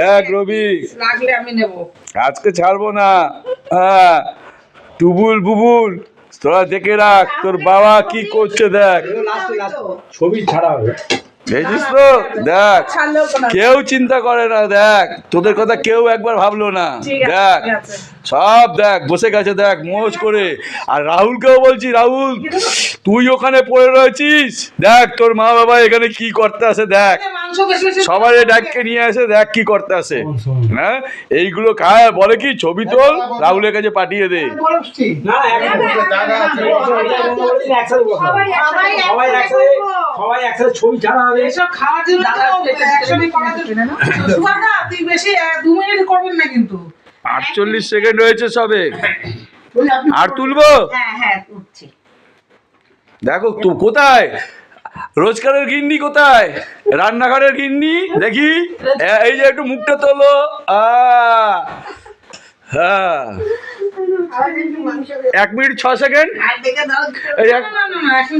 দেখ রবি, লাগলে আমি নেব, আজকে ছাড়বো না। হ্যাঁ, টুবুল বুবুল তোরা দেখে রাখ, তোর বাবা কি করছে দেখ। ছবি ছাড়া হবে, দেখছিস তো, দেখ কেউ চিন্তা করে না, দেখ তোদের কথা কেউ একবার ভাবলো না। দেখ সব দেখ বসে গেছে, দেখ মোজ করে। আর রাহুলকেও বলছি, রাহুল তুই ওখানে পড়ে রয়েছিস, দেখ তোর মা বাবা এখানে কি করতে আসে, দেখ সবাই ডাককে নিয়ে আসে, দেখ কি করতে আসে। হ্যাঁ, এইগুলো খায়, বলে কি ছবি তোল, রাহুলের কাছে পাঠিয়ে দে। সবাই একসাথে ছবি ছাড়া হবে। এসব খাওয়ার জন্য একসাথে করার জন্য না, সুভাষদা তুই বেশি 2 মিনিট করবেন না কিন্তু। 48 সেকেন্ড হয়েছে সবে, আর তুলবো। হ্যাঁ উঠছি। দেখো তো কোথায় রোজকারের গিন্নি, কোথায় রান্নাঘরের গিন্নি, দেখি এই যে একটু মুখটা তোলো। হ্যাঁ, 1 মিনিট 6 সেকেন্ড। আর দেখে দাও, না এখন